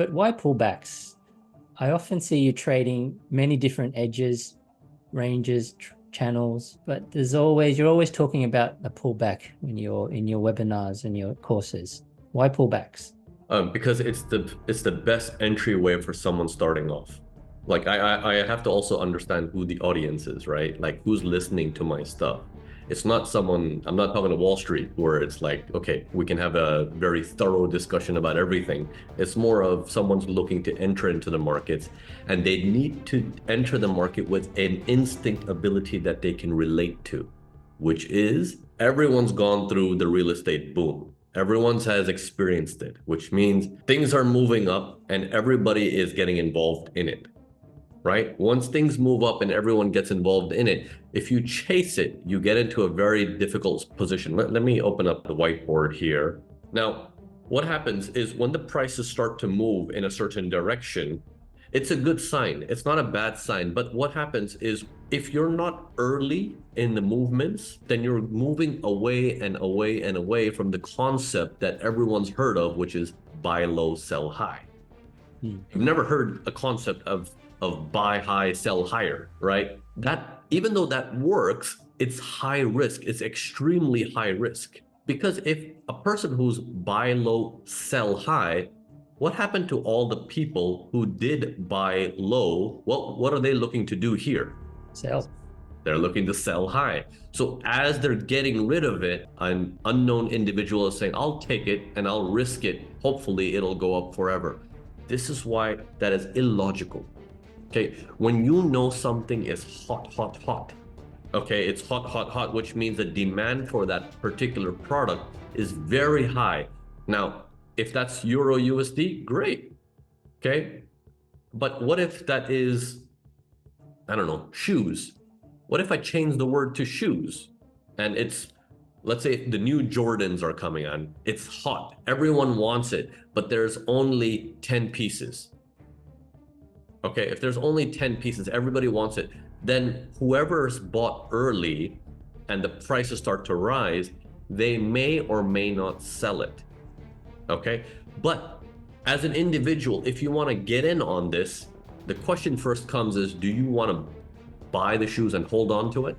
But why pullbacks? I often see you trading many different edges, ranges, channels, but you're always talking about a pullback when you're in your webinars and your courses. Why pullbacks? Because it's the best entryway for someone starting off. Like I have to also understand who the audience is, right? Like who's listening to my stuff. It's not someone, I'm not talking to Wall Street where it's like, okay, we can have a very thorough discussion about everything. It's more of someone's looking to enter into the markets and they need to enter the market with an instinct ability that they can relate to, which is everyone's gone through the real estate boom. Everyone has experienced it, which means things are moving up and everybody is getting involved in it, right? Once things move up and everyone gets involved in it, if you chase it, you get into a very difficult position. Let me open up the whiteboard here. Now, what happens is when the prices start to move in a certain direction, it's a good sign. It's not a bad sign. But what happens is if you're not early in the movements, then you're moving away and away and away from the concept that everyone's heard of, which is buy low, sell high. You've never heard a concept of buy high, sell higher, right? That even though that works, it's high risk. It's extremely high risk. Because if a person who's buy low, sell high, what happened to all the people who did buy low? What are they looking to do here? Sell. They're looking to sell high. So as they're getting rid of it, an unknown individual is saying, I'll take it and I'll risk it. Hopefully it'll go up forever. This is why that is illogical. Okay, when you know something is hot, hot, hot, okay, it's hot, hot, hot, which means the demand for that particular product is very high. Now, if that's Euro USD, great, okay? But what if that is, I don't know, shoes? What if I change the word to shoes? And it's, let's say the new Jordans are coming on. It's hot, everyone wants it, but there's only 10 pieces. Okay, if there's only 10 pieces, everybody wants it, then whoever's bought early and the prices start to rise, they may or may not sell it. Okay, but as an individual, if you want to get in on this, the question first comes is, do you want to buy the shoes and hold on to it?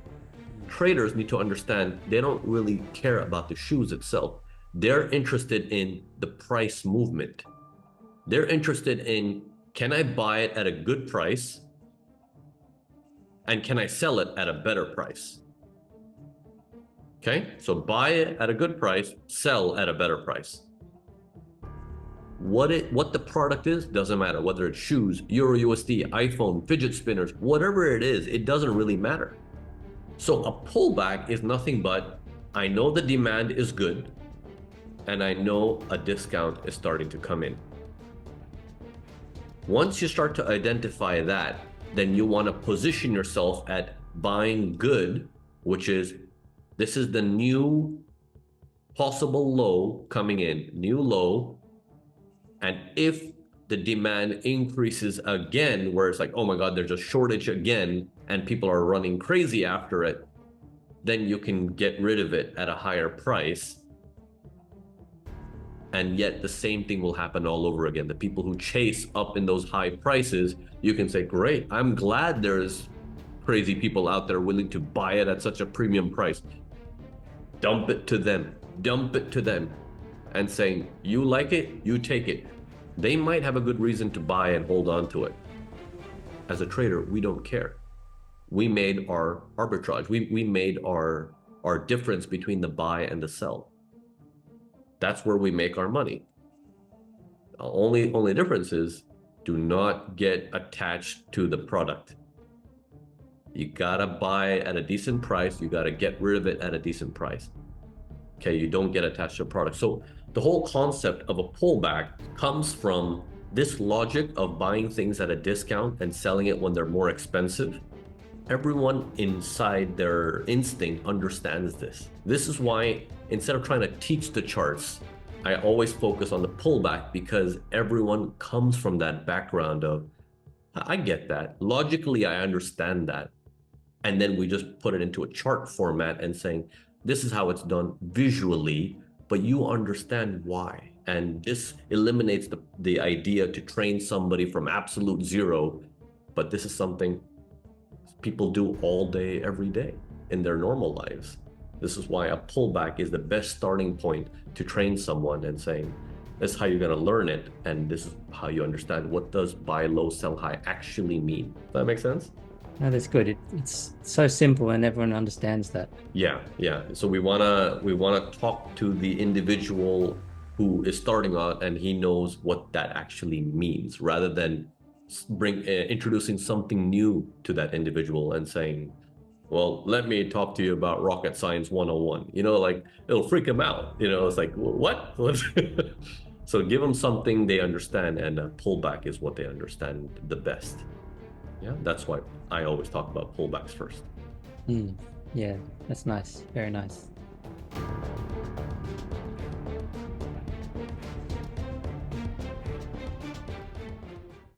Traders need to understand they don't really care about the shoes itself. They're interested in the price movement. They're interested in, can I buy it at a good price? And can I sell it at a better price? Okay, so buy it at a good price, sell at a better price. What the product is doesn't matter, whether it's shoes, Euro USD, iPhone, fidget spinners, whatever it is, it doesn't really matter. So a pullback is nothing but, I know the demand is good and I know a discount is starting to come in. Once you start to identify that, then you want to position yourself at buying good, which is, this is the new possible low coming in, new low. And if the demand increases again, where it's like, oh my God, there's a shortage again, and people are running crazy after it, then you can get rid of it at a higher price. And yet the same thing will happen all over again. The people who chase up in those high prices, you can say, great, I'm glad there's crazy people out there willing to buy it at such a premium price. Dump it to them, and saying, you like it, you take it. They might have a good reason to buy and hold on to it. As a trader, we don't care. We made our arbitrage. We made our difference between the buy and the sell. That's where we make our money. The only difference is, do not get attached to the product. You gotta buy at a decent price. You gotta get rid of it at a decent price. Okay, you don't get attached to a product. So the whole concept of a pullback comes from this logic of buying things at a discount and selling it when they're more expensive. Everyone inside their instinct understands this. This is why instead of trying to teach the charts, I always focus on the pullback, because everyone comes from that background of, I get that. Logically, I understand that. And then we just put it into a chart format and saying, this is how it's done visually, but you understand why. And this eliminates the idea to train somebody from absolute zero. But this is something people do all day, every day in their normal lives. This is why a pullback is the best starting point to train someone and saying, this is how you're going to learn it. And this is how you understand what does buy low, sell high actually mean. Does that make sense? No, that's good. It's so simple and everyone understands that. Yeah. So we wanna talk to the individual who is starting out and he knows what that actually means, rather than introducing something new to that individual and saying, well, let me talk to you about rocket science 101. Like it'll freak them out. It's like, what? So give them something they understand, and a pullback is what they understand the best. Yeah, that's why I always talk about pullbacks first. Yeah, that's nice. Very nice.